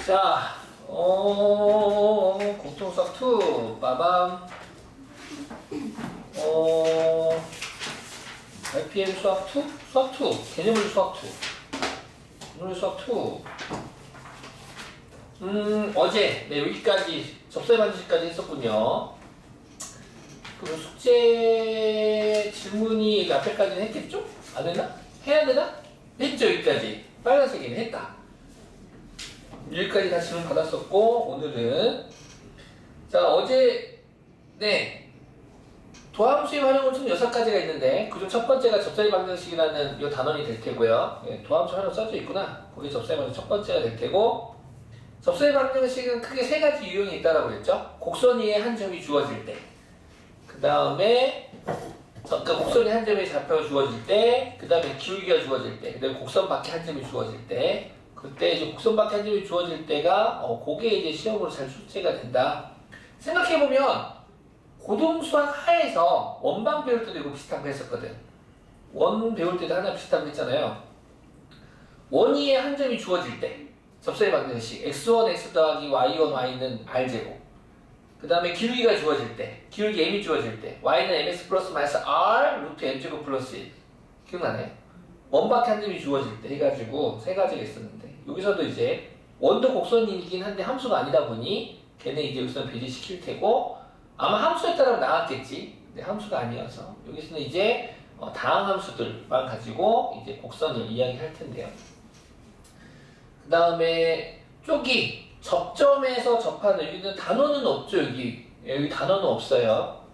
자, 공통수학 2, 빠밤. RPM 수학 2? 수학 2, 개념물 수학 2. 오늘 수학 2. 어제, 네, 여기까지, 접수의 반드시까지 했었군요. 그럼 숙제 질문이 앞에까지는 했겠죠? 안 했나? 해야 되나? 했죠, 여기까지. 빨간색이는 했다. 여기까지 다 질문 받았었고, 오늘은. 자, 어제, 네. 도함수의 활용은 총 6가지가 있는데, 그중 첫 번째가 접사의 방정식이라는 이 단원이 될 테고요. 네, 도함수 활용 써져 있구나. 거기 접사의 방정식 첫 번째가 될 테고, 접사의 방정식은 크게 3가지 유형이 있다고 그랬죠? 곡선 위에 한 점이 주어질 때. 그 다음에, 그러니까 곡선이 한 점이 잡혀 주어질 때, 그 다음에 기울기가 주어질 때, 그 다음에 곡선 밖에 한 점이 주어질 때, 그때 이제 곡선 밖에 한 점이 주어질 때가, 그게 이제 시험으로 잘 출제가 된다. 생각해보면, 고등수학 하에서 원방 배울 때도 이거 비슷한 거 했었거든. 원 배울 때도 하나 비슷한 거 했잖아요. 원 위에 한 점이 주어질 때, 접사의 방정식, x1, x 더하기 y1, y는 r제곱. 그 다음에 기울기가 주어질 때, 기울기 m이 주어질 때, y는 mx 플러스 마이너스 r 루트 m제곱 플러스 1. 기억나네? 원밖에 한 점이 주어질 때 해가지고 3가지가 있었는데, 여기서도 이제 원도 곡선이긴 한데 함수가 아니다 보니 걔네 이제 여기서는 배제시킬 테고, 아마 함수에 따라 나왔겠지. 근데 함수가 아니어서 여기서는 이제 다항 함수들만 가지고 이제 곡선을 이야기할 텐데요. 그 다음에 쪽이 접점에서 접하는, 여기는 단어는 없죠. 여기 단어는 없어요.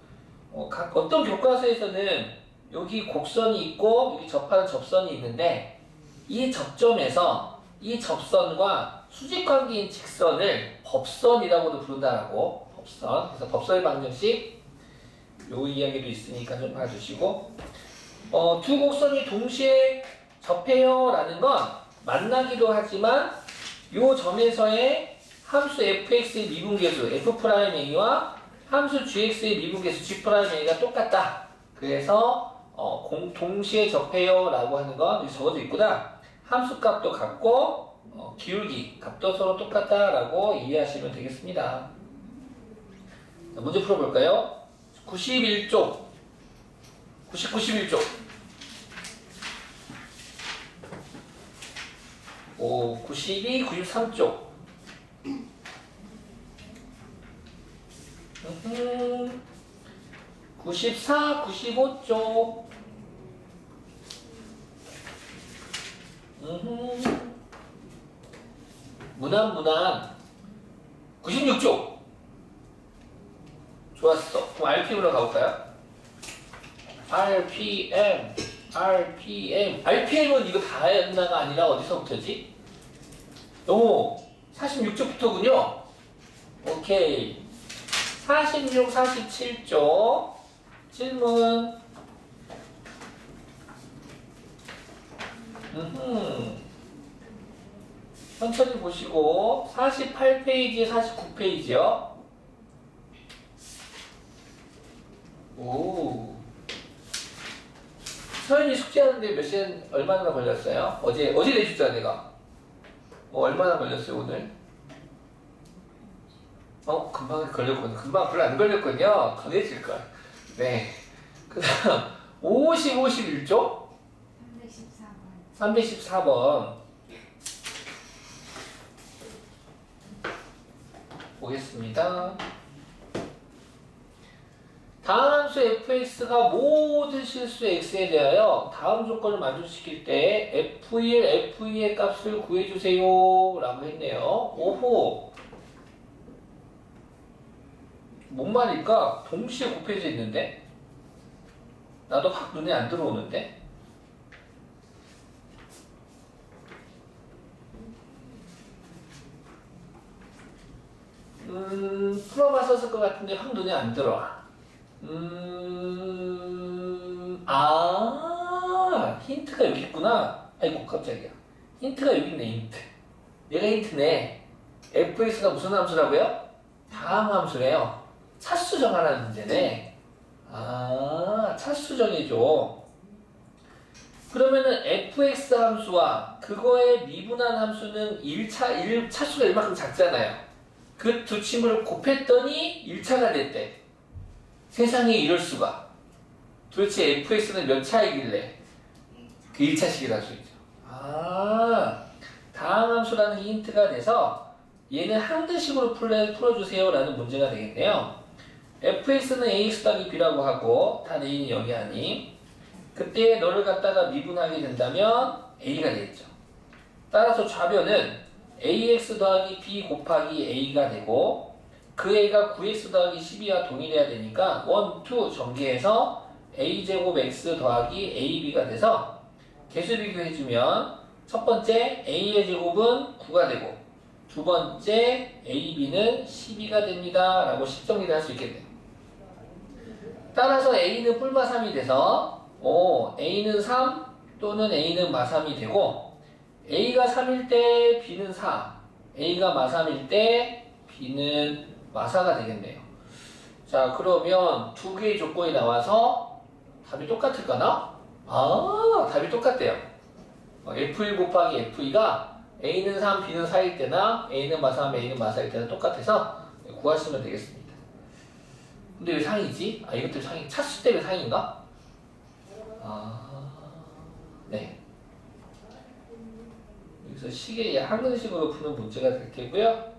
어떤 교과서에서는 여기 곡선이 있고 여기 접하는 접선이 있는데, 이 접점에서 이 접선과 수직관계인 직선을 법선이라고도 부른다라고. 법선. 그래서 법선의 방정식 요 이야기도 있으니까 좀 봐주시고, 두 곡선이 동시에 접해요 라는 건 만나기도 하지만 요 점에서의 함수 fx의 미분계수 f'a와 함수 gx의 미분계수 g'a가 똑같다. 그래서 동시에 접해요 라고 하는 건 여기 적어져 있구나. 함수 값도 같고 기울기 값도 서로 똑같다 라고 이해하시면 되겠습니다. 자, 문제 풀어볼까요? 91쪽 91쪽 92, 93쪽 94, 95쪽 무난 96쪽 좋았어. 그럼 RPM으로 가볼까요? RPM은 이거 다 했나가 아니라 어디서부터지? 46쪽부터군요. 오케이. 46, 47쪽 질문. 천천히 보시고 48페이지, 49페이지요. 오. 서현이 숙제하는데 몇 시간 얼마나 걸렸어요? 어제 내줬잖아 내가. 얼마나 걸렸어요 오늘? 금방 걸렸거든요. 금방 별로 안 걸렸거든요. 강해질걸. 네. 그 다음 50, 51쪽 314번 보겠습니다. 다음 함수 fx가 모든 실수 x에 대하여 다음 조건을 만족시킬 때 f1, f2의 값을 구해주세요 라고 했네요. 오호, 뭔 말일까? 동시에 곱해져 있는데? 나도 확 눈에 안 들어오는데? 풀어봤었을 것 같은데 확 눈에 안 들어와. 힌트가 여기 있구나. 아이고, 깜짝이야. 힌트가 여기 있네, 힌트. 얘가 힌트네. fx가 무슨 함수라고요? 다항 함수래요. 차수 정하라는 문제네. 차수 정해줘. 그러면은 fx 함수와 그거의 미분한 함수는 1차수가 이만큼 작잖아요. 그 두 친구를 곱했더니 1차가 됐대. 세상에 이럴 수가. 도대체 fx는 몇 차이길래 그 1차식이라는 소리죠. 아, 다항함수라는 힌트가 돼서 얘는 항등식으로 풀어주세요 라는 문제가 되겠네요. fx는 ax 더하기 b라고 하고 단 a는 0이 아님. 그때 너를 갖다가 미분하게 된다면 a가 되겠죠. 따라서 좌변은 ax 더하기 b 곱하기 a가 되고 그 a가 9x 더하기 12와 동일해야 되니까 1, 2 전개해서 a제곱 x 더하기 ab가 돼서 개수 비교해주면 첫 번째 a의 제곱은 9가 되고 두 번째 ab는 12가 됩니다 라고 식정리를 할 수 있겠네요. 따라서 a는 뿔마 3이 돼서 a는 3 또는 a는 마 3이 되고 a가 3일 때 b는 4 a가 마 3일 때 b는 마 4가 되겠네요. 자, 그러면 두 개의 조건이 나와서 답이 똑같을까나? 아, 답이 똑같대요. f1 곱하기 f2가 a는 3, b는 4일 때나 a는 마 3, a는 마 4일 때는 똑같아서 구하시면 되겠습니다. 근데 왜 상이지? 아, 이것도 상이 차수 때문에 상인가? 아, 네. 여기서 식의 항등식으로 푸는 문제가 될 테고요.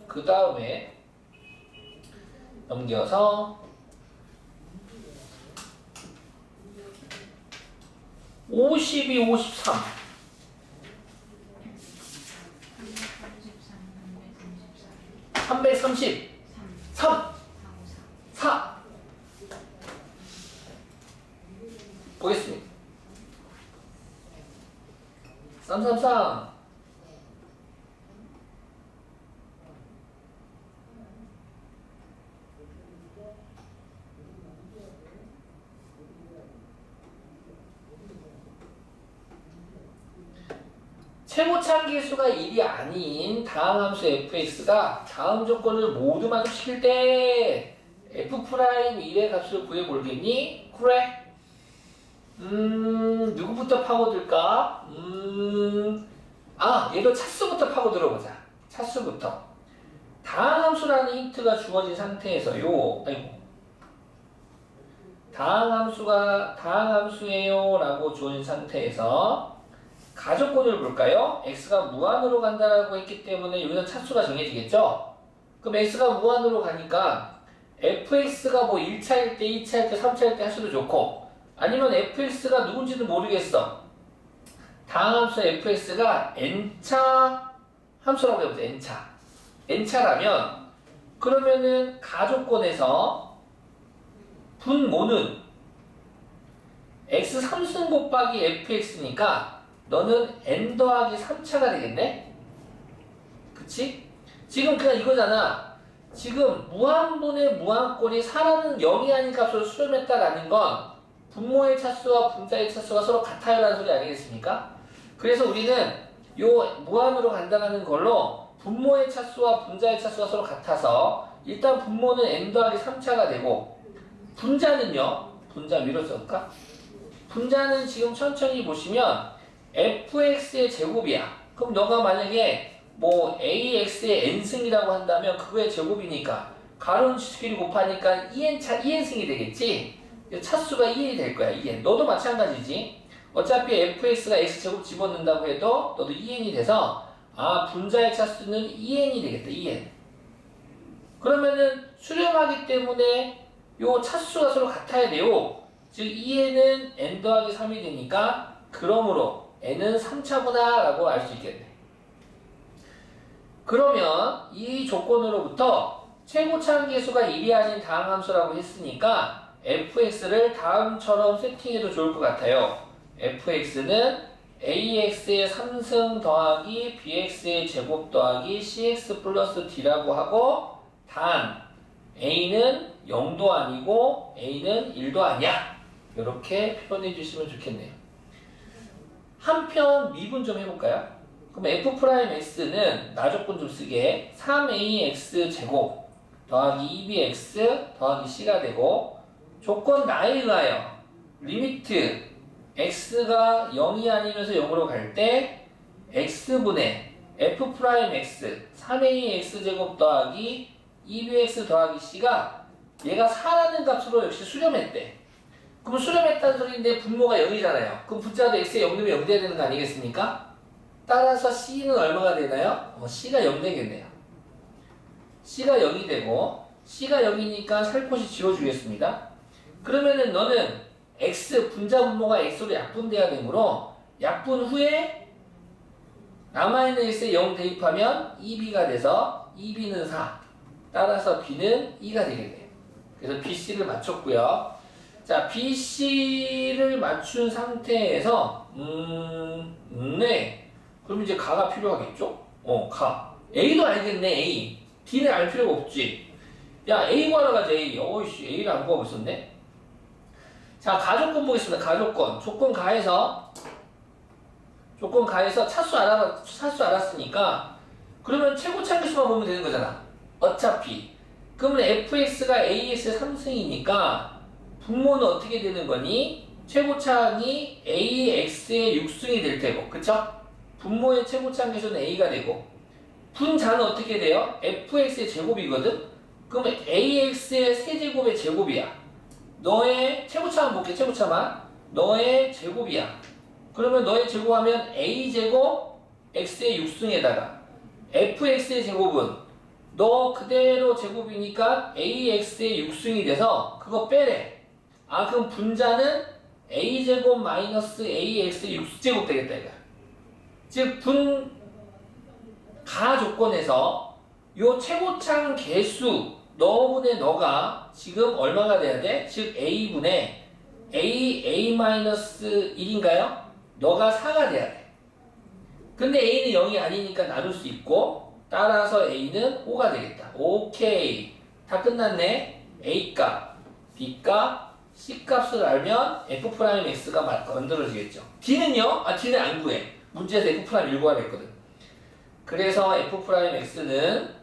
그 다음에 넘겨서 52, 53. 333. 4. 보겠습니다. 333. 최고차함계수가 1이 아닌 다항함수 fx가 다음 조건을 모두 만족시킬 때 f'1의 값을 구해볼겠니? 그래. 누구부터 파고들까? 얘도 차수부터 파고들어보자. 차수부터. 다항함수라는 힌트가 주어진 상태에서 다항함수예요 라고 주어진 상태에서 가조건을 볼까요? x가 무한으로 간다라고 했기 때문에 여기서 차수가 정해지겠죠? 그럼 x가 무한으로 가니까 fx가 뭐 1차일 때, 2차일 때, 3차일 때 할 수도 좋고 아니면 fx가 누군지도 모르겠어. 다항함수 fx가 n차 함수라고 해보자. n차라면 그러면은 가조건에서 분모는 x 3승 곱하기 fx니까 너는 n 더하기 3차가 되겠네? 그치? 지금 그냥 이거잖아. 지금 무한분의 무한꼴이 4라는 0이 아닌 값으로 수렴했다라는 건 분모의 차수와 분자의 차수가 서로 같아요 라는 소리 아니겠습니까? 그래서 우리는 요 무한으로 간다는 걸로 분모의 차수와 분자의 차수가 서로 같아서 일단 분모는 n 더하기 3차가 되고 분자는요? 분자 위로 써볼까? 분자는 지금 천천히 보시면 fx의 제곱이야. 그럼 너가 만약에 뭐 ax의 n승이라고 한다면 그거의 제곱이니까 가로치기를 곱하니까 2n승이 되겠지? 차수가 2n이 될 거야. 2n. 너도 마찬가지지. 어차피 fx가 x제곱 집어넣는다고 해도 너도 2n이 돼서 분자의 차수는 2n이 되겠다. 2n. 그러면은 수렴하기 때문에 요 차수가 서로 같아야 돼요. 즉 2n은 n 더하기 3이 되니까 그러므로 n은 3차구나 라고 알 수 있겠네. 그러면 이 조건으로부터 최고차함계수가 1이 아닌 다항함수라고 했으니까 fx를 다음처럼 세팅해도 좋을 것 같아요. fx는 ax의 3승 더하기 bx의 제곱 더하기 cx 플러스 d라고 하고 단 a는 0도 아니고 a는 1도 아니야. 이렇게 표현해 주시면 좋겠네요. 한편 미분 좀 해볼까요? 그럼 f'x는 나조건 좀 쓰게 3ax 제곱 더하기 2bx 더하기 c가 되고 조건 나에 의하여 리미트 x가 0이 아니면서 0으로 갈 때 x분의 f 프라임 x 3ax 제곱 더하기 2bx 더하기 c가 얘가 4라는 값으로 역시 수렴했대. 그럼 수렴했다는 소리인데 분모가 0이잖아요. 그럼 분자도 x에 0 넣으면 0 돼야 되는 거 아니겠습니까? 따라서 c는 얼마가 되나요? c가 0 되겠네요. c가 0이 되고 c가 0이니까 살포시 지워주겠습니다. 그러면은 너는 x 분자 분모가 x로 약분돼야 되므로 약분 후에 남아있는 x에 0 대입하면 2b가 돼서 2b는 4 따라서 b는 2가 되겠네요. 그래서 bc를 맞췄고요. 자, bc를 맞춘 상태에서 네, 그럼 이제 가가 필요하겠죠? 가 a도 알겠네. a d는 알 필요가 없지. 야, a 구하러 가자. a. 어이씨, a를 안 구하고 있었네. 자, 가조건 보겠습니다. 가조건. 조건 가해서 차수 알았으니까 그러면 최고차계수만 보면 되는 거잖아. 어차피. 그러면 fx가 ax의 3승이니까 분모는 어떻게 되는 거니? 최고차항이 ax의 6승이 될 테고, 그쵸? 분모의 최고차항계수는 a가 되고 분자는 어떻게 돼요? fx의 제곱이거든? 그러면 ax의 세제곱의 제곱이야. 너의 최고차만 볼게. 최고차만 너의 제곱이야. 그러면 너의 제곱하면 a제곱 x의 6승에다가 fx의 제곱은 너 그대로 제곱이니까 ax의 6승이 돼서 그거 빼래. 그럼 분자는 a제곱 마이너스 ax의 6제곱 되겠다 이거. 즉 가 조건에서 요 최고차항 개수 너분의 너가 지금 얼마가 돼야 돼? 즉 a분의 a-1인가요? 너가 4가 돼야 돼. 근데 a는 0이 아니니까 나눌 수 있고 따라서 a는 5가 되겠다. 오케이. 다 끝났네. a값, b값, c값을 알면 f'x가 만들어지겠죠. d는요? d는 안 구해. 문제에서 f'를 구하라 했거든. 그래서 f'x는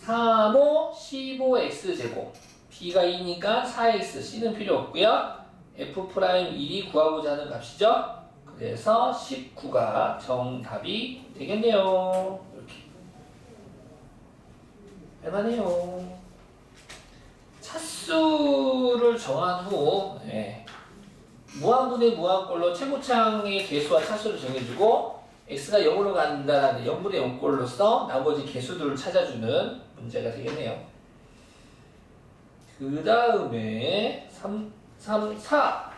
3호 15x제곱 b가 2니까 4x c는 필요 없고요. f'1이 구하고자 하는 값이죠. 그래서 19가 정답이 되겠네요. 이렇게 할만해요. 차수를 정한 후 무한분의 무한꼴로 최고차항의 개수와 차수를 정해주고 x가 0으로 간다는 0분의 0꼴로서 나머지 개수들을 찾아주는 문제가 되겠네요. 그 다음에 4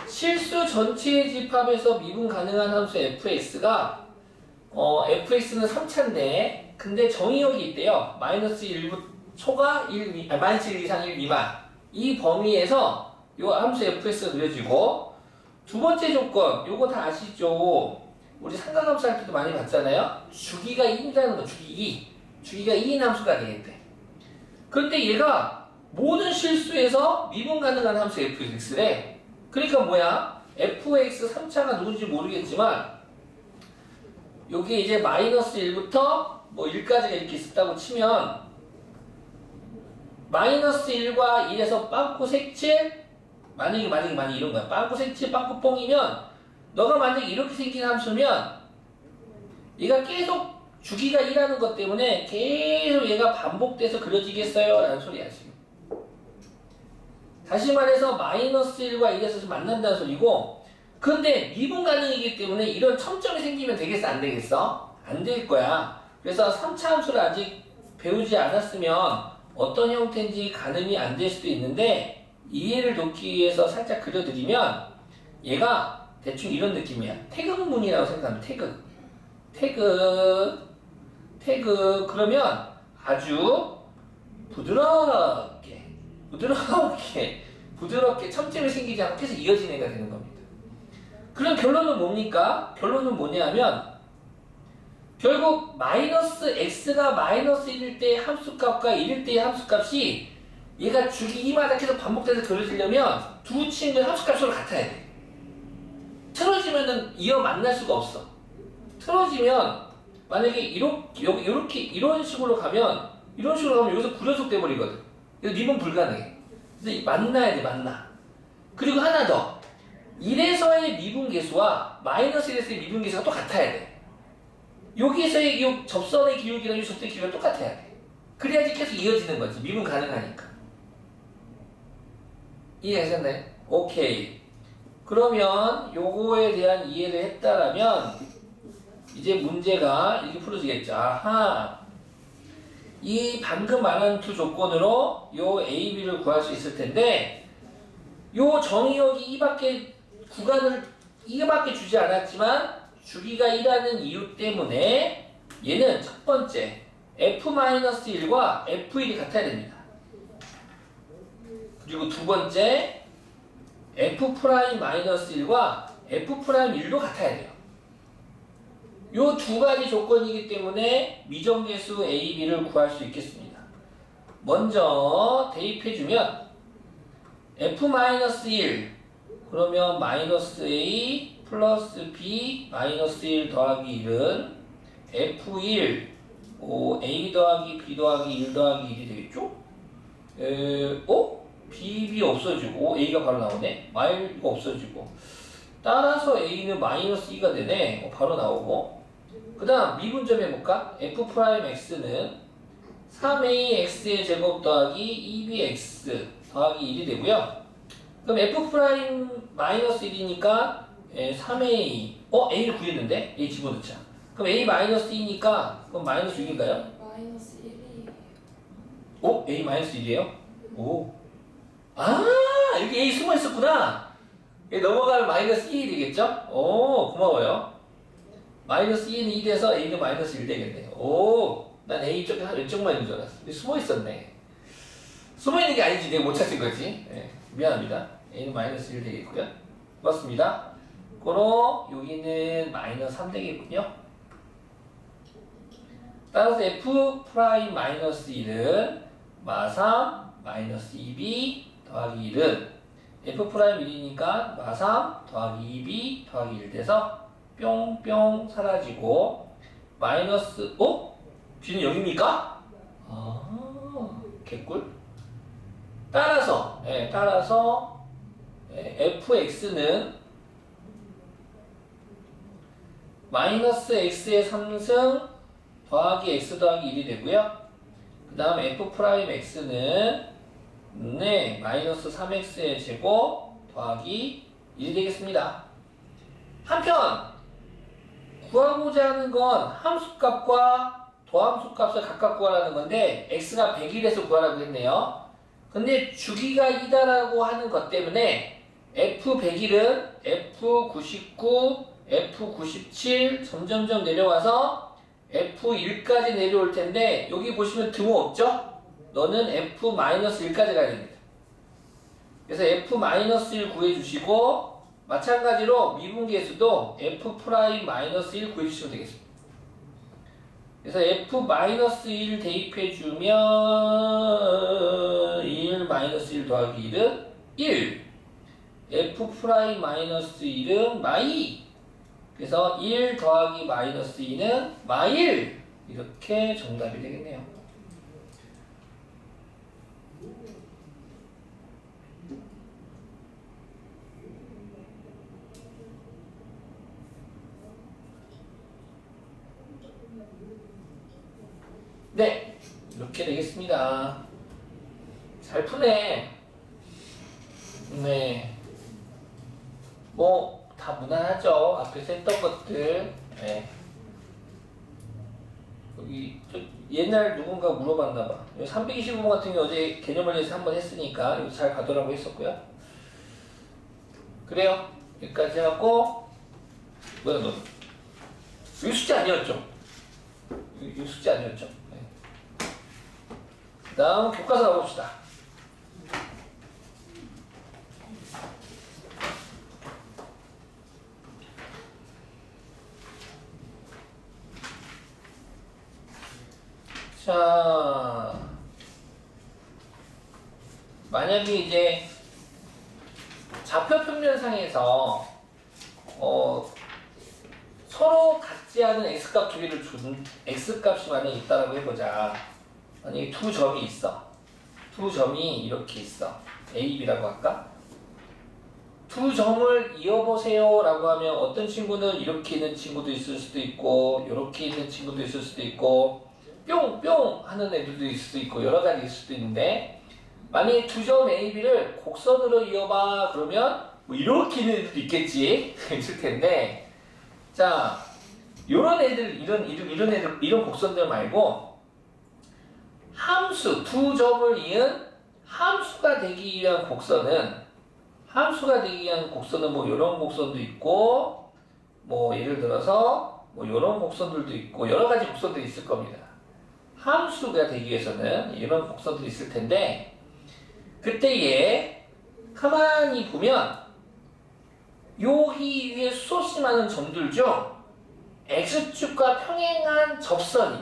실수 전체의 집합에서 미분 가능한 함수 fx가 fx는 3차인데 근데 정의역이 있대요. 마이너스 1부 초가 1, 마이너스 1 이상 1 미만 이 범위에서 요 함수 fx가 그려지고 두 번째 조건 요거 다 아시죠? 우리 삼각함수 할 때도 많이 봤잖아요. 주기가 2라는 거 주기가 2인 함수가 되겠대. 그런데 얘가 모든 실수에서 미분 가능한 함수 fx래. 그러니까 뭐야? fx 3차가 누군지 모르겠지만 여기 이제 마이너스 1부터 뭐 1까지가 이렇게 있었다고 치면 마이너스 1과 1에서 빵꾸 색칠 만약에 이런 거야. 빵꾸 색칠 빵꾸 뽕이면 너가 만약에 이렇게 생긴 함수면 얘가 계속 주기가 1하는 것 때문에 계속 얘가 반복돼서 그려지겠어요? 라는 소리야 지금. 다시 말해서 마이너스 1과 1에서 만난다는 소리고 근데 미분 가능이기 때문에 이런 첨점이 생기면 되겠어? 안 되겠어? 안 될 거야. 그래서 3차 함수를 아직 배우지 않았으면 어떤 형태인지 가늠이 안 될 수도 있는데 이해를 돕기 위해서 살짝 그려드리면 얘가 대충 이런 느낌이야. 태극문이라고 생각하면 태극 그러면 아주 부드럽게 첨점이 생기지 않고 계속 이어지는 애가 되는 겁니다. 그럼 결론은 뭡니까? 결론은 뭐냐면 결국 마이너스 x가 마이너스 1일 때의 함수값과 1일 때의 함수값이 얘가 주기마다 계속 반복돼서 그려지려면 두 친구의 함수값으로 같아야 돼. 틀어지면은 이어 만날 수가 없어. 틀어지면 만약에 이렇게 이런 식으로 가면 여기서 구연속 돼버리거든. 그래서 미분 불가능해. 그래서 만나야 돼, 만나. 그리고 하나 더. 1에서의 미분계수와 마이너스 1에서의 미분계수가 또 같아야 돼. 여기서의 이 접선의 기울기랑 이 접선의 기울기가 똑같아야 돼. 그래야지 계속 이어지는 거지. 미분 가능하니까. 이해하셨나요? 오케이. 그러면 요거에 대한 이해를 했다라면 이제 문제가 이렇게 풀어지겠죠. 아하. 이 방금 말한 두 조건으로 요 A, B를 구할 수 있을 텐데 요 정의역이 이밖에 주지 않았지만 주기가 1하는 이유 때문에 얘는 첫 번째 F-1과 F1이 같아야 됩니다. 그리고 두 번째 F'-1과 F'1도 같아야 돼요. 요 두 가지 조건이기 때문에 미정계수 A, B를 구할 수 있겠습니다. 먼저 대입해주면 F-1 그러면 마이너스 A 플러스 B 마이너스 1 더하기 1은 F1 A 더하기 B 더하기 1 더하기 1이 되겠죠? B 없어지고 A가 바로 나오네. Y가 없어지고 따라서 A는 마이너스 2가 되네. 바로 나오고 그 다음 미분점 해볼까? F'X는 3AX의 제곱 더하기 2BX 더하기 1이 되고요. 그럼 F'-1이니까 3A A를 구했는데 A 집어넣자. 그럼 A 마이너스 2니까 그럼 마이너스 6인가요? 마이너스 1이에요. A 마이너스 1이에요? 여기 A 숨어 있었구나. 얘 넘어가면 마이너스 2이 되겠죠? 고마워요. 마이너스 2는 2 돼서 A는 마이너스 1 되겠네. 난 A 쪽에 왼쪽만 있는 줄 알았어. 근데 숨어 있었네. 숨어 있는 게 아니지. 내가 못 찾은 거지. 미안합니다. A는 마이너스 1 되겠고요. 맞습니다. 그럼 여기는 마이너스 3 되겠군요. 따라서 F'-1은 마3 마이너스 2B 더하기 1은 F'1이니까 마3 더하기 2B 더하기 1 돼서 뿅뿅 사라지고 마이너스 B는 0입니까? 개꿀. 따라서 fx는 마이너스 x의 3승 더하기 x 더하기 1이 되고요. 그 다음 f'x는 마이너스 3x의 제곱 더하기 1이 되겠습니다. 한편 구하고자 하는 건 함수값과 도함수값을 각각 구하라는 건데 x가 100일에서 구하라고 했네요. 근데 주기가 2다라고 하는 것 때문에 F100일은 F99, F97 점점점 내려와서 F1까지 내려올 텐데 여기 보시면 등호 없죠? 너는 F-1까지 가야 됩니다. 그래서 F-1 구해주시고 마찬가지로 미분계수도 F'-1 구해주시면 되겠습니다. 그래서 F-1 대입해주면 1 더하기 1은 1 F'-1은 마2 그래서 1 더하기 마이너스 2는 마1 이렇게 정답이 되겠네요. 네, 이렇게 되겠습니다. 잘 푸네. 네. 다 무난하죠. 앞에서 했던 것들. 네. 여기 옛날 누군가 물어봤나봐. 325번 같은 경우 어제 개념원리에서 한번 했으니까 이거 잘 가더라고 했었고요. 그래요. 여기까지 하고 뭐야 너? 이거 숙제 아니었죠? 이거 숙제 아니었죠? 네. 그 다음 교과서 가봅시다. 자, 만약에 이제 좌표 평면상에서 서로 같지 않은 x값 두 개를 준 x값이 만약에 있다라고 해보자. 만약에 두 점이 있어. 두 점이 이렇게 있어. A, B라고 할까? 두 점을 이어보세요 라고 하면 어떤 친구는 이렇게 있는 친구도 있을 수도 있고 이렇게 있는 친구도 있을 수도 있고 뿅뿅 하는 애들도 있을 수도 있고 여러 가지 있을 수도 있는데 만약에 두 점 A, B를 곡선으로 이어봐 그러면 뭐 이렇게 있는 애들도 있겠지 있을 텐데 자 요런 애들 이런 애들 이런 곡선들 말고 함수 두 점을 이은 함수가 되기 위한 곡선은 뭐 이런 곡선도 있고 뭐 예를 들어서 뭐 이런 곡선들도 있고 여러 가지 곡선들이 있을 겁니다. 함수가 되기 위해서는 이런 곡선들이 있을 텐데 그때에 가만히 보면 여기 위에 수없이 많은 점들 중 x축과 평행한 접선이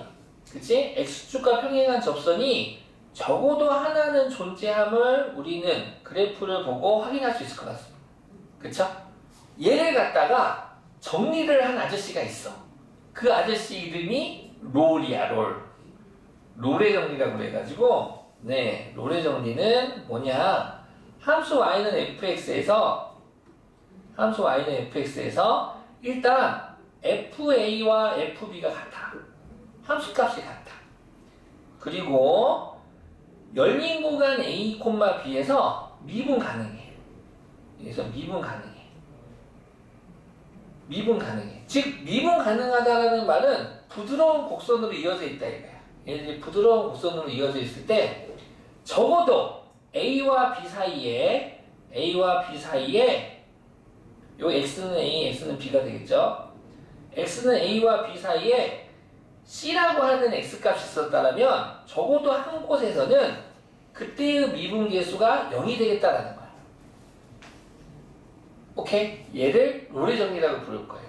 그치? x축과 평행한 접선이 적어도 하나는 존재함을 우리는 그래프를 보고 확인할 수 있을 것 같습니다. 그쵸? 얘를 갖다가 정리를 한 아저씨가 있어. 그 아저씨 이름이 롤이야, 롤. 롤의 정리라고 그래가지고, 네, 롤의 정리는 뭐냐? 함수 y는 fx에서 일단 fa와 fb가 같아. 함수값이 같아. 그리고 열린 구간 A, B에서 미분 가능해. 그래서 미분 가능해. 즉 미분 가능하다라는 말은 부드러운 곡선으로 이어져 있다 이거야. 얘들이 부드러운 곡선으로 이어져 있을 때 적어도 A와 B 사이에 요 X는 A, X는 B가 되겠죠. X는 A와 B 사이에 C라고 하는 X값이 있었다면 적어도 한 곳에서는 그때의 미분계수가 0이 되겠다라는 거야. 오케이? 얘를 롤의 정리라고 부를 거예요.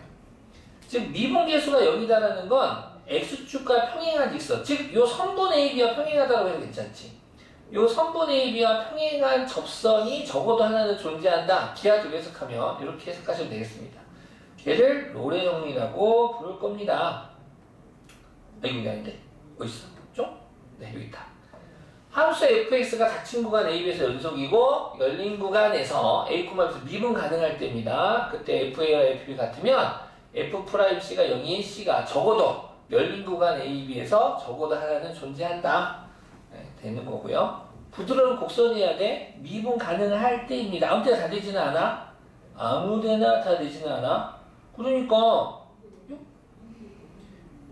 즉 미분계수가 0이다라는 건 X축과 평행한 직선, 즉 요 선분 AB와 평행하다고 해도 괜찮지. 요 선분 AB와 평행한 접선이 적어도 하나는 존재한다. 기하적으로 해석하면 이렇게 해석하시면 되겠습니다. 얘를 롤의 정리라고 부를 겁니다. 여기 아닌데? 어디 있어? 좀? 네, 여기 있다. 함수 fx가 닫힌 구간 AB에서 연속이고 열린 구간에서 A, B에서 미분 가능할 때입니다. 그때 FA와 FB 같으면 F'C가 0인 C가 적어도 열린 구간 AB에서 적어도 하나는 존재한다. 네, 되는 거고요. 부드러운 곡선이어야 돼. 미분 가능할 때입니다. 아무 데나 다 되지는 않아. 아무 데나 다 되지는 않아. 그러니까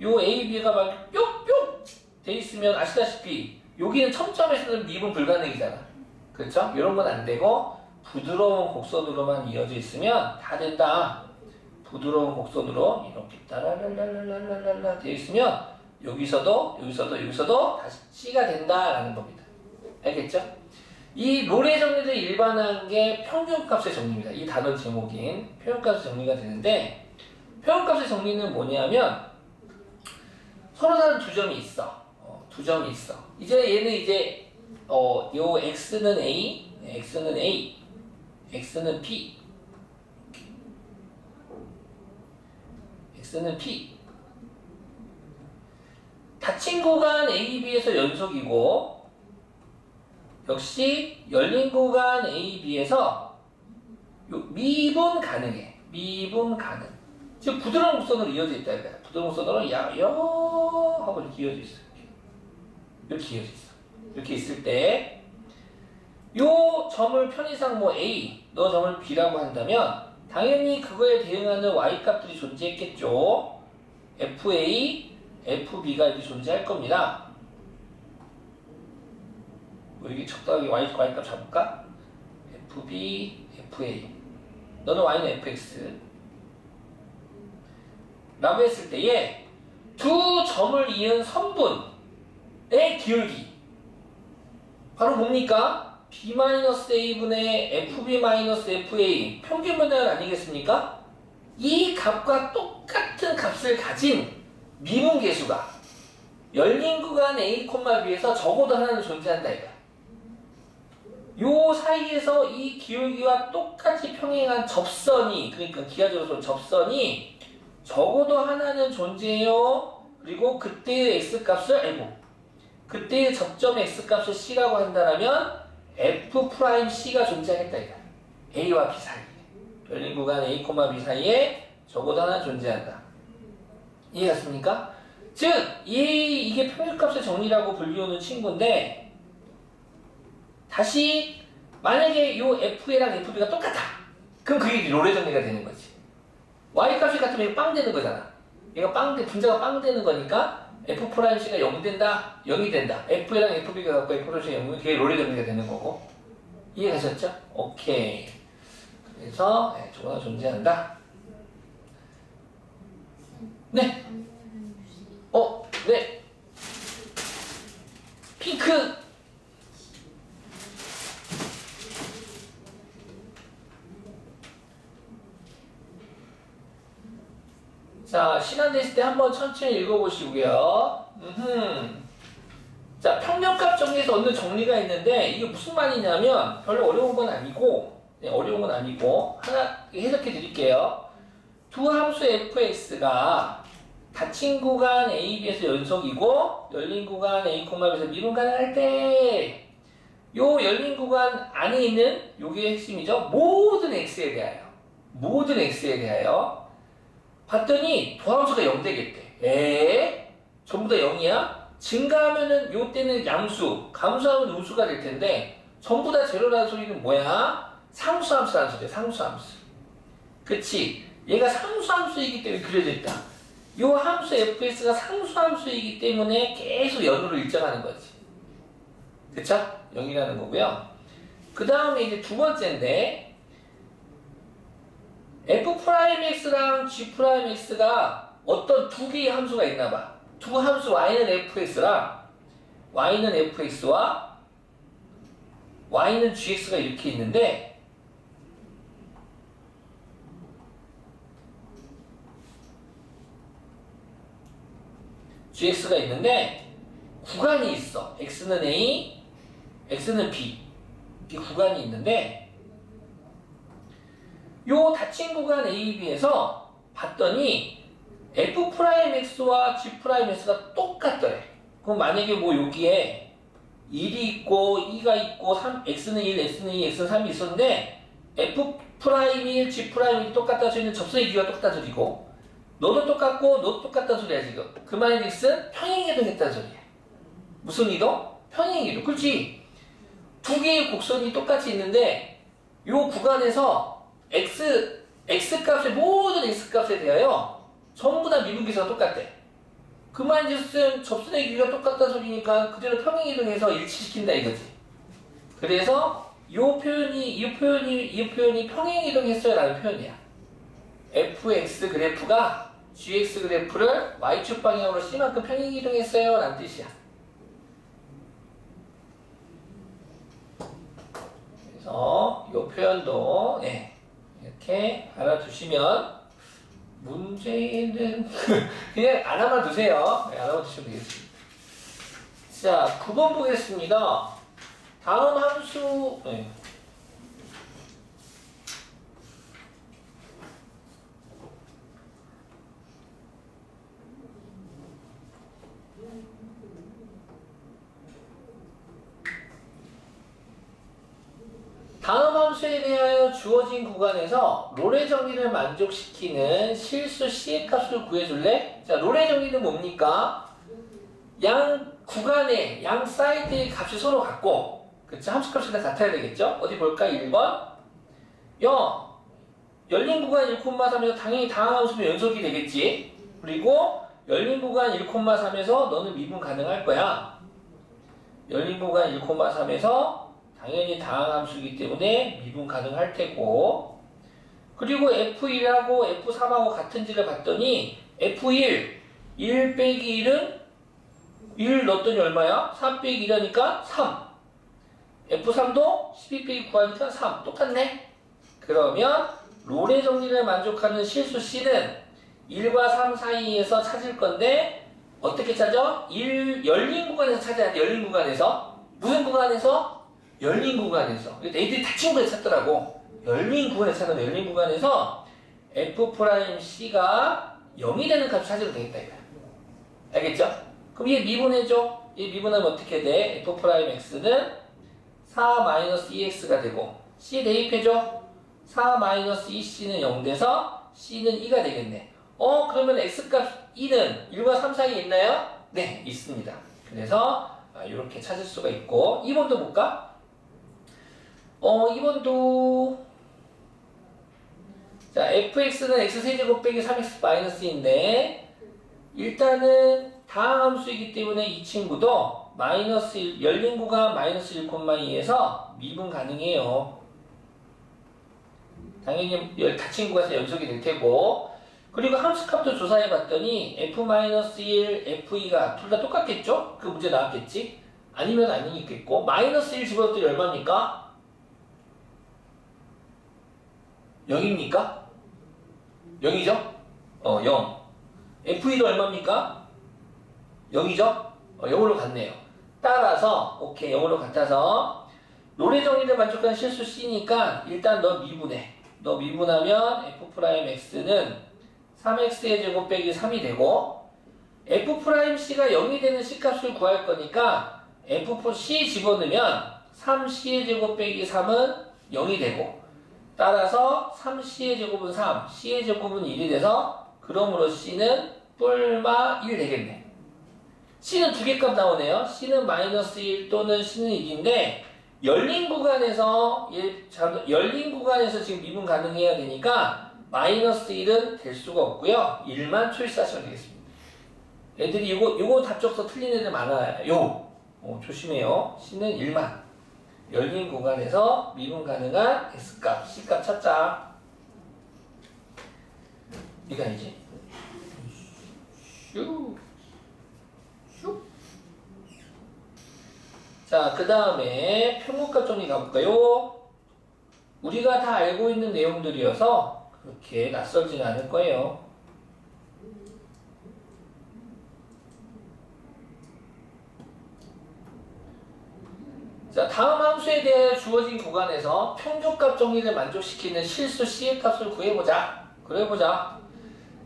요 A, B가 막 뿅뿅 돼 있으면 아시다시피 여기는 첨점에서는 미분 불가능이잖아. 그렇죠? 이런 건 안 되고 부드러운 곡선으로만 이어져 있으면 다 된다. 부드러운 곡선으로 이렇게 따라랄랄랄랄랄라 되어 있으면 여기서도 다시 C가 된다라는 겁니다. 알겠죠? 이 롤의 정리를 일반화한 게 평균값의 정리입니다. 이 단어 제목인 평균값의 정리가 되는데 평균값의 정리는 뭐냐면 서로 다른 두 점이 있어. 이제 얘는 이제 요 x는 A, x는 P, x는 P. 닫힌 구간 A, B에서 연속이고 역시 열린 구간 A, B에서 미분 가능해. 즉 부드러운 곡선으로 이어져 있다 이거야. 부드러운 곡선으로 야여 하고 이렇게 이어져 있어. 이렇게 있을 때 요 점을 편의상 뭐 A, 너 점을 B라고 한다면 당연히 그거에 대응하는 Y값들이 존재했겠죠. FA, FB가 이렇게 존재할 겁니다. 뭐 이게 적당하게 Y값 잡을까? FB, FA. 너는 Y는 FX. 라고 했을 때에 두 점을 이은 선분의 기울기 바로 뭡니까? B-A분의 FB-FA 평균분열 아니겠습니까? 이 값과 똑같은 값을 가진 미분계수가 열린 구간 A, B에서 적어도 하나는 존재한다 이거야. 요 사이에서 이 기울기와 똑같이 평행한 접선이, 그러니까 기하적으로 접선이 적어도 하나는 존재해요. 그리고 그때의 x값을 그때의 접점 x값을 c라고 한다면 f'c가 존재하겠다 이거야. a와 b 사이에, 열린 구간 a, b 사이에 적어도 하나 존재한다. 이해갔습니까? 즉 이게 평균값의 정리라고 불리우는 친구인데, 다시 만약에 요 FA랑 FB가 똑같아. 그럼 그게 롤의 정리가 되는 거지. Y값이 같으면 이거 빵 되는 거잖아. 얘가 분자가 빵 되는 거니까 F'C가 0 된다, 0이 된다. FA랑 FB가 갖고 F'C가 0이면 그게 롤의 정리가 되는 거고. 이해가셨죠? 오케이. 그래서 저거가 존재한다. 네. 네. 핑크. 자, 시간 되실 때 한번 천천히 읽어보시고요. 자, 평면값 정리에서 얻는 정리가 있는데 이게 무슨 말이냐면 별로 어려운 건 아니고, 하나 해석해 드릴게요. 두 함수 fx가 닫힌 구간 AB에서 연속이고 열린 구간 A, B에서 미분 가능할 때, 요 열린 구간 안에 있는 요게 핵심이죠. 모든 x에 대하여 봤더니 도함수가 0 되겠대. 전부 다 0이야? 증가하면은 요 때는 양수, 감수하면 우수가 될 텐데 전부 다 제로라는 소리는 뭐야? 상수함수라는 소리야. 상수함수. 그치? 얘가 상수함수이기 때문에 그려져 있다. 요 함수 fx가 상수함수이기 때문에 계속 연으로 일정하는 거지. 그쵸? 0이라는 거고요. 그 다음에 이제 두 번째인데, f'x랑 g'x가 어떤 두 개의 함수가 있나봐. 두 함수 y는 fx랑 y는 fx와 y는 gx가 이렇게 있는데, gx가 있는데 구간이 있어. x는 a, x는 b. 이렇게 구간이 있는데, 요 닫힌 구간 A, B에서 봤더니 F'X와 G'X가 똑같더래. 그럼 만약에 뭐 여기에 1이 있고 2가 있고 X는 1, X는 2, X는 3이 있었는데 F'L, G'L이 똑같다는 소리는 접선의 길이가 똑같다는 소리고, 너도 똑같고 너도 똑같다는 소리야 지금. 그 말인즉슨 평행이동 했다는 소리야. 무슨 이동? 평행이동. 그렇지? 두 개의 곡선이 똑같이 있는데 요 구간에서 x값의 모든 x값에 대하여 전부 다 미분계수가 똑같대. 그 말인즉슨 접선의 길이가 똑같다는 소리니까 그대로 평행이동해서 일치시킨다 이거지. 그래서 이 표현이 평행이동했어요 라는 표현이야. fx 그래프가 gx 그래프를 y축 방향으로 c만큼 평행이동했어요 라는 뜻이야. 그래서 이 표현도 이렇게 알아두시면 문제는 그냥 알아만 두세요. 알아만 두시면 되겠습니다. 자, 9번 보겠습니다. 다음 함수 다음 함수에 대하여 주어진 구간에서 롤의 정리를 만족시키는 실수 C의 값을 구해줄래? 자, 롤의 정리는 뭡니까? 양 구간의 양 사이드의 값이 서로 같고, 그치? 함수 값이 다 같아야 되겠죠? 어디 볼까? 1번. 열린 구간 1,3에서 당연히 다음 함수면 연속이 되겠지? 그리고 열린 구간 1,3에서 너는 미분 가능할 거야. 열린 구간 1,3에서 당연히 다항함수이기 때문에 미분 가능할 테고, 그리고 F1하고 F3하고 같은지를 봤더니 F1, 1 빼기 1은 1 넣었더니 얼마야? 3 빼기 1하니까 3. F3도 12 빼기 9하니까 3. 똑같네. 그러면 롤의 정리를 만족하는 실수 C는 1과 3 사이에서 찾을 건데 어떻게 찾아? 열린 구간에서 찾아야 돼. 열린 구간에서. 무슨 구간에서? 열린 구간에서 애들이 다 친구에서 찾더라고. 열린 구간에서 찾는 열린 구간에서 f'C가 0이 되는 값을 찾으면 되겠다 이거야. 알겠죠? 그럼 얘 미분해줘. 얘 미분하면 어떻게 돼? f'X는 4-2x가 되고 C 대입해줘. 4-2c는 0 돼서 C는 2가 되겠네. 그러면 X값 2는 1과 3 사이에 있나요? 네, 있습니다. 그래서 이렇게 찾을 수가 있고 2번도 볼까? 2번도 자, fx는 x세제곱 빼기 3x 마이너스인데 일단은 다음 함수이기 때문에 이 친구도 마이너스 1, 열린 구간 마이너스 1,2에서 미분 가능해요. 당연히 닫힌 구간에서 연속이 될 테고 그리고 함수값도 조사해 봤더니 f-1, f2가 둘 다 똑같겠죠? 그 문제 나왔겠지? 아니면 아니겠고 마이너스 1 집어넣었더니 얼마입니까? 0입니까? 0이죠? 0. f2도 얼마입니까? 0이죠? 0으로 같네요. 따라서 오케이 0으로 같아서 롤의 정의를 만족하는 실수 C니까 일단 너 미분해. 너 미분하면 f'X는 3x의 제곱 빼기 3이 되고 f'C가 0이 되는 C값을 구할 거니까 f'C 집어넣으면 3C의 제곱 빼기 3은 0이 되고 따라서 3C의 제곱은 3, C의 제곱은 1이 돼서 그러므로 C는 뿔마 1 되겠네. C는 두 개 값 나오네요. C는 마이너스 1 또는 C는 1인데 열린 구간에서 지금 미분 가능해야 되니까 마이너스 1은 될 수가 없고요. 1만 초이스하시면 되겠습니다. 애들이 요거 답적서 틀린 애들 많아요. 조심해요. C는 1만. 열린 구간에서 미분 가능한 X값, C값 찾자. 이거 아니지? 슈. 자, 그 다음에 평균값 정리 가볼까요? 우리가 다 알고 있는 내용들이어서 그렇게 낯설지는 않을 거예요. 자, 다음 함수에 대해 주어진 구간에서 평균값 정리를 만족시키는 실수 C의 값을 구해보자. 그래보자.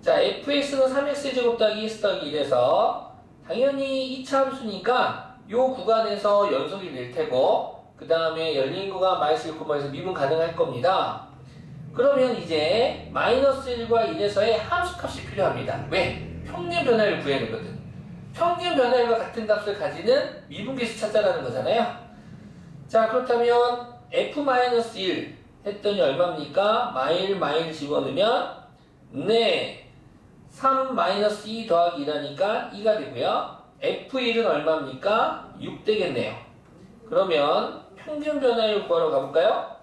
자, fx는 3x 제곱 더하기 x 더하기 1에서 당연히 2차 함수니까 요 구간에서 연속이 될 테고 그 다음에 열린 구간 마이너스 1,에서 미분 가능할 겁니다. 그러면 이제 마이너스 1과 1에서의 함수값이 필요합니다. 왜? 평균 변화를 구해야 되거든. 평균 변화율과 같은 값을 가지는 미분계수 찾자라는 거잖아요. 자, 그렇다면 f-1 했더니 얼마입니까? 마일 집어넣으면 네 3-2 더하기 2라니까 2가 되고요. F1은 얼마입니까? 6 되겠네요. 그러면 평균 변화율 구하러 가볼까요?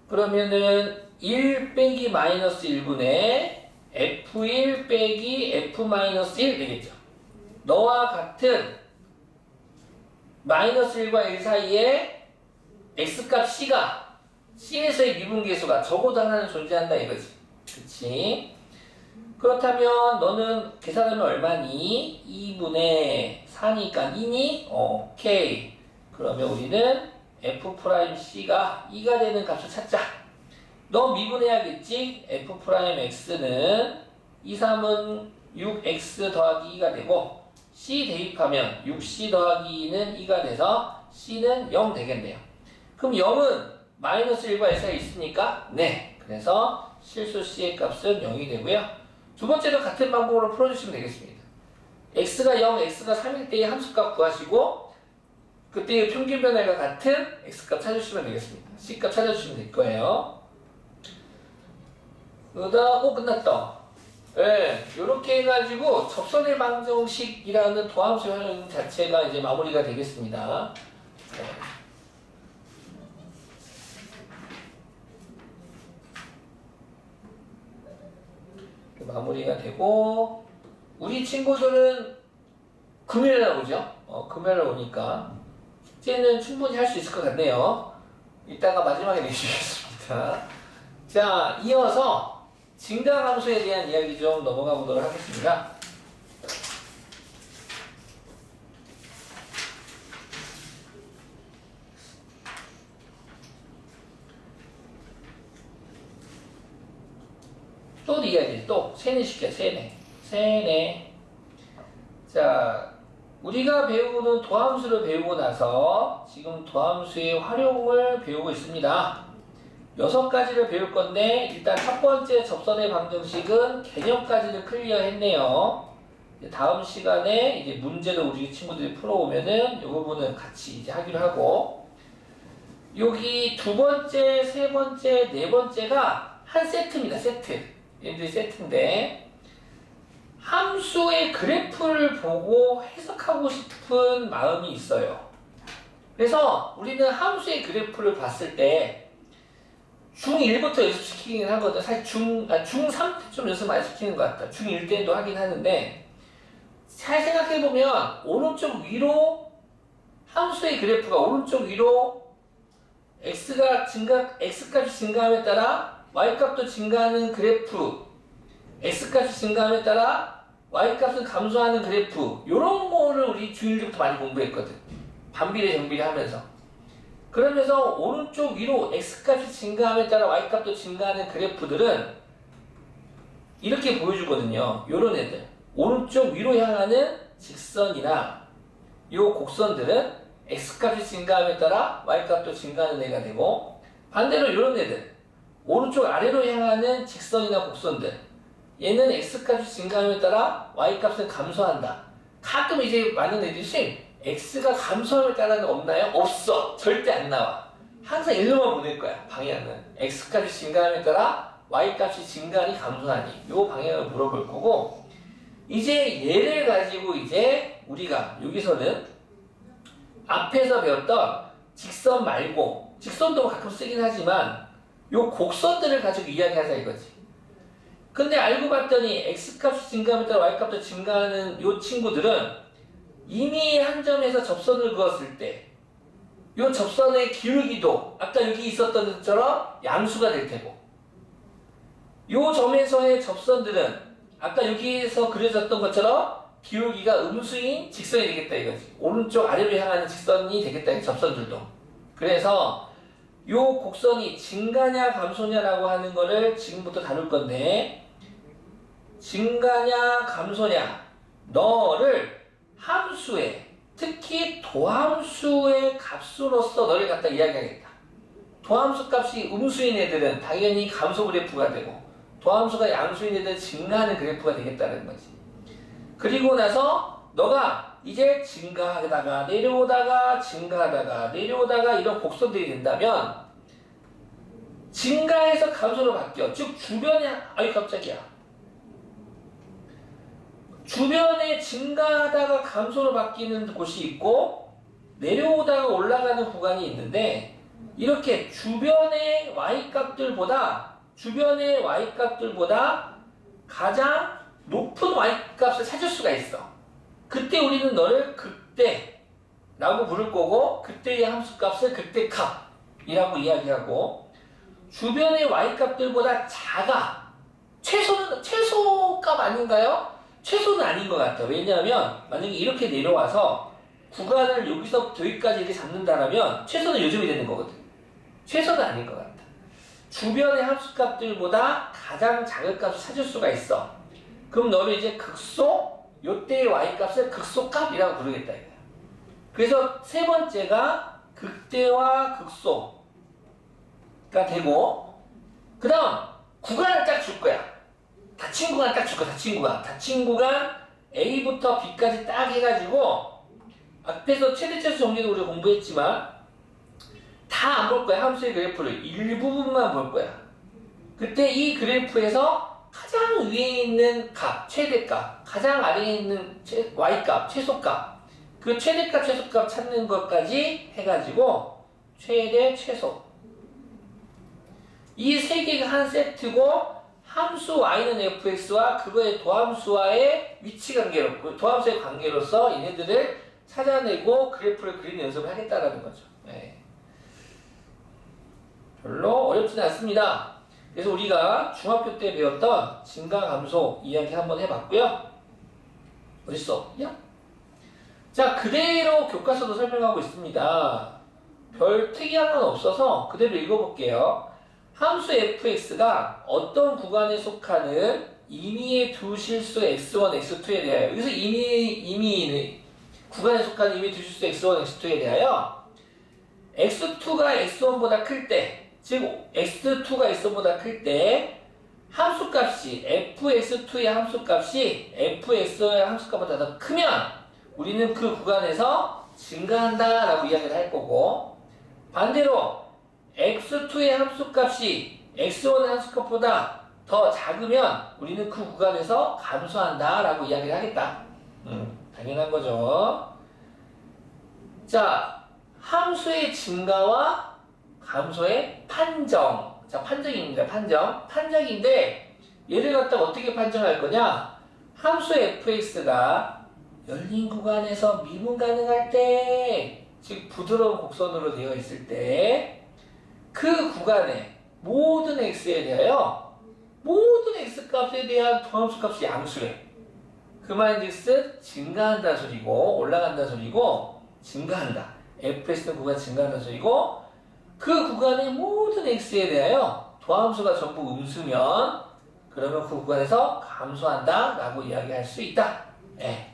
그러면은 1 빼기 마이너스 1분의 F1 빼기 F-1 되겠죠. 너와 같은 마이너스 1과 1 사이에 X값 C가 C에서의 미분계수가 적어도 하나는 존재한다 이거지. 그치? 그렇다면 너는 계산하면 얼마니? 2분의 4니까 2니? 오케이. 그러면 우리는 f'C가 2가 되는 값을 찾자. 너 미분해야겠지? f'X는 2, 3은 6x 더하기 2가 되고 C 대입하면 6C 더하기 2는 2가 돼서 C는 0 되겠네요. 그럼 0은 마이너스 1과 1 사이에 있으니까 네. 그래서 실수 C의 값은 0이 되고요. 두 번째도 같은 방법으로 풀어주시면 되겠습니다. x가 0, x가 3일 때의 함수값 구하시고 그때의 평균 변화가 같은 x값 찾으시면 되겠습니다. c값 찾아주시면 될 거예요. 끝났다. 네, 이렇게 해가지고 접선의 방정식이라는 도함수 활용 자체가 이제 마무리가 되겠습니다. 네. 마무리가 되고 우리 친구들은 금요일에 나오죠? 금요일에 오니까 숙제는 충분히 할 수 있을 것 같네요. 이따가 마지막에 내주시겠습니다. 자, 이어서 증가함수에 대한 이야기 좀 넘어가 보도록 하겠습니다. 또 이야기 또 세뇌시켜 세뇌. 자, 우리가 배우는 도함수를 배우고 나서 지금 도함수의 활용을 배우고 있습니다. 6가지를 배울 건데 일단 첫 번째 접선의 방정식은 개념까지는 클리어했네요. 다음 시간에 이제 문제를 우리 친구들이 풀어오면은 이 부분은 같이 이제 하기로 하고, 여기 두 번째, 세 번째, 네 번째가 한 세트입니다. 얘들이 세트인데 함수의 그래프를 보고 해석하고 싶은 마음이 있어요. 그래서 우리는 함수의 그래프를 봤을 때 중1부터 연습시키긴 하거든. 사실 중3 때 좀 연습 많이 시키는 것 같다. 중1 때도 하긴 하는데, 잘 생각해보면 오른쪽 위로 함수의 그래프가 오른쪽 위로 x값이 증가함에 따라 y값도 증가하는 그래프, x값이 증가함에 따라 y값은 감소하는 그래프, 이런 거를 우리 중1 때부터 많이 공부했거든. 반비례 정비례 하면서. 그러면서 오른쪽 위로 x값이 증가함에 따라 y값도 증가하는 그래프들은 이렇게 보여주거든요. 요런 애들. 오른쪽 위로 향하는 직선이나 요 곡선들은 x값이 증가함에 따라 y값도 증가하는 애가 되고, 반대로 요런 애들. 오른쪽 아래로 향하는 직선이나 곡선들. 얘는 x값이 증가함에 따라 y값은 감소한다. 가끔 이제 많은 애들이 x가 감소함에 따라는 없나요? 없어. 절대 안 나와. 항상 일로만 보낼 거야. 방향은. x값이 증가함에 따라 y값이 증가하니 감소하니. 요 방향을 물어볼 거고, 이제 얘를 가지고 이제 우리가 여기서는 앞에서 배웠던 직선 말고, 직선도 가끔 쓰긴 하지만 요 곡선들을 가지고 이야기하자 이거지. 근데 알고 봤더니 x값이 증가함에 따라 y값도 증가하는 요 친구들은 이미 한 점에서 접선을 그었을 때 이 접선의 기울기도 아까 여기 있었던 것처럼 양수가 될 테고, 이 점에서의 접선들은 아까 여기에서 그려졌던 것처럼 기울기가 음수인 직선이 되겠다 이거지. 오른쪽 아래로 향하는 직선이 되겠다 이 접선들도. 그래서 이 곡선이 증가냐 감소냐라고 하는 거를 지금부터 다룰 건데, 증가냐 감소냐 너를 함수의, 특히 도함수의 값으로서 너를 갖다 이야기하겠다. 도함수 값이 음수인 애들은 당연히 감소 그래프가 되고, 도함수가 양수인 애들은 증가하는 그래프가 되겠다는 거지. 그리고 나서 너가 이제 증가하다가 내려오다가 증가하다가 내려오다가 이런 곡선들이 된다면 증가해서 감소로 바뀌어. 즉 주변에 주변에 증가하다가 감소로 바뀌는 곳이 있고 내려오다가 올라가는 구간이 있는데, 이렇게 주변의 y값들보다 가장 높은 y값을 찾을 수가 있어. 그때 우리는 너를 극대라고 부를 거고, 그때의 함수값을 극대값이라고 이야기하고, 주변의 y값들보다 작아. 최소값 아닌가요? 최소는 아닌 것 같아. 왜냐하면 만약에 이렇게 내려와서 구간을 여기서부터 여기까지 이렇게 잡는다라면 최소는 요즘이 되는 거거든. 최소는 아닌 것 같아. 주변의 함수값들보다 가장 작은 값을 찾을 수가 있어. 그럼 너를 이제 극소, 요때의 y값을 극소값이라고 부르겠다 이거야. 그래서 세 번째가 극대와 극소가 되고, 그 다음 구간을 딱 줄 거야. 닫힌 구간 딱 줄 거야. 닫힌 구간 A부터 B까지 딱 해가지고, 앞에서 최대차수 정리도 우리가 공부했지만 다 안 볼 거야. 함수의 그래프를 일부분만 볼 거야. 그때 이 그래프에서 가장 위에 있는 값, 최대값, 가장 아래에 있는 y값, 최소값, 그 최대값, 최소값 찾는 것까지 해가지고 최대, 최소, 이 세 개가 한 세트고, 함수 y는 fx와 그거의 도함수와의 위치 관계로, 도함수의 관계로서 얘네들을 찾아내고 그래프를 그리는 연습을 하겠다라는 거죠. 네. 별로 어렵지는 않습니다. 그래서 우리가 중학교 때 배웠던 증가 감소 이야기 한번 해봤고요. 어딨어? 야? 자, 그대로 교과서도 설명하고 있습니다. 별 특이한 건 없어서 그대로 읽어볼게요. 함수 fx가 어떤 구간에 속하는 임의의 두 실수 x1, x2에 대하여 여기서 임의는 구간에 속하는 임의의 두 실수 x1, x2에 대하여 x2가 x1보다 클 때, 즉 x2가 x1보다 클 때 함수값이 fx2의 함수값이 fx의 함수값보다 더 크면 우리는 그 구간에서 증가한다 라고 이야기를 할 거고, 반대로 x2의 함수값이 x1의 함수값보다 더 작으면 우리는 그 구간에서 감소한다 라고 이야기를 하겠다. 당연한 거죠. 자, 함수의 증가와 감소의 판정. 자, 판정입니다. 판정인데 얘를 갖다가 어떻게 판정할 거냐? 함수 fx가 열린 구간에서 미분 가능할 때, 즉 부드러운 곡선으로 되어 있을 때 그 구간의 모든 x에 대하여 모든 x값에 대한 도함수 값이 양수래. 그 말인즉슨 증가한다는 소리고 올라간다는 소리고 증가한다. fx는 구간 증가한다는 소리고, 그 구간의 모든 x에 대하여 도함수가 전부 음수면 그러면 그 구간에서 감소한다 라고 이야기할 수 있다. 예.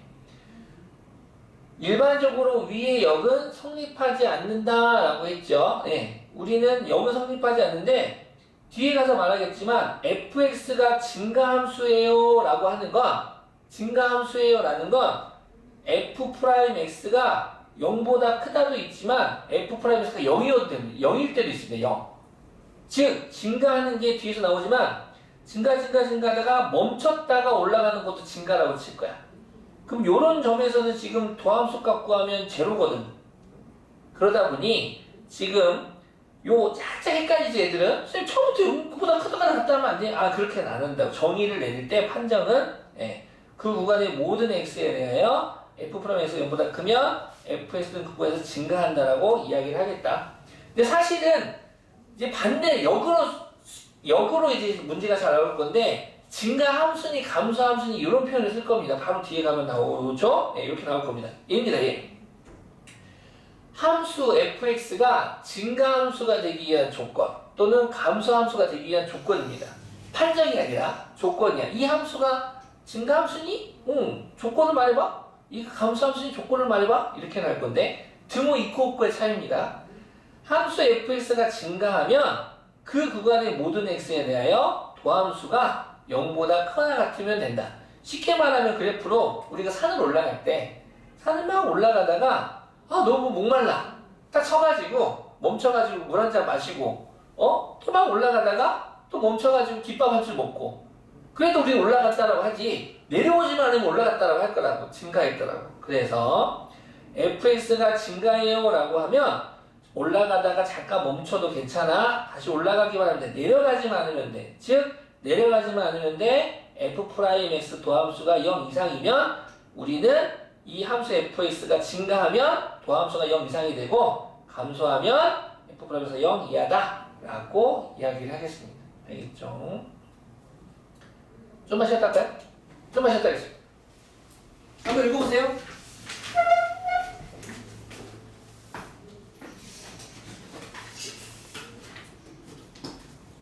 일반적으로 위의 역은 성립하지 않는다 라고 했죠. 예. 우리는 역은 성립하지 않는데 뒤에 가서 말하겠지만 fx가 증가함수예요 라고 하는 건, 증가함수예요 라는 건 f'x가 0보다 크다도 있지만 f'x가 0일 때도 있습니다. 0. 즉 증가하는 게 뒤에서 나오지만 증가하다가 멈췄다가 올라가는 것도 증가라고 칠 거야. 그럼 요런 점에서는 지금 도함수 값 구하면 제로거든. 그러다 보니 지금 요 살짝 헷갈리지 애들은? 선생님 처음부터 0보다 크다가 같다 하면 안 돼? 아, 그렇게는 안 한다고. 정의를 내릴 때 판정은 그 구간의 모든 x에 대하여 f'x가 0보다 크면 fx는 그 구간에서 증가한다라고 이야기를 하겠다. 근데 사실은 이제 반대 역으로 이제 문제가 잘 나올 건데, 증가함수니 감소함수니 이런 표현을 쓸 겁니다. 바로 뒤에 가면 나오죠? 이렇게 나올 겁니다. 얘입니다. 얘. 함수 fx가 증가함수가 되기 위한 조건 또는 감소함수가 되기 위한 조건입니다. 판정이 아니라 조건이야. 이 함수가 증가함수니? 응. 조건을 말해봐. 이 감소함수니 조건을 말해봐. 이렇게 나올 건데 등호 있고 없고의 차이입니다. 함수 fx가 증가하면 그 구간의 모든 x에 대하여 도함수가 0보다 크거나 같으면 된다. 쉽게 말하면 그래프로 우리가 산을 올라갈 때 산을 막 올라가다가 너무 목말라 딱 서가지고 멈춰가지고 물 한 잔 마시고 또 막 올라가다가 또 멈춰가지고 김밥 한 줄 먹고, 그래도 우리 올라갔다라고 하지 내려오지만 않으면 올라갔다라고 할 거라고. 증가했더라고. 그래서 fx가 증가해요 라고 하면 올라가다가 잠깐 멈춰도 괜찮아. 다시 올라가기만 하면 돼. 내려가지만 않으면 돼. 즉 내려가지만 않으면 돼. f'x 도함수가 0 이상이면 우리는 이 함수 fx가 증가하면 도함수가 0 이상이 되고 감소하면 f'x가 0 이하다 라고 이야기를 하겠습니다. 알겠죠? 좀만 쉬었다 할까요? 좀만 쉬었다 하겠습니다. 한번 읽어보세요.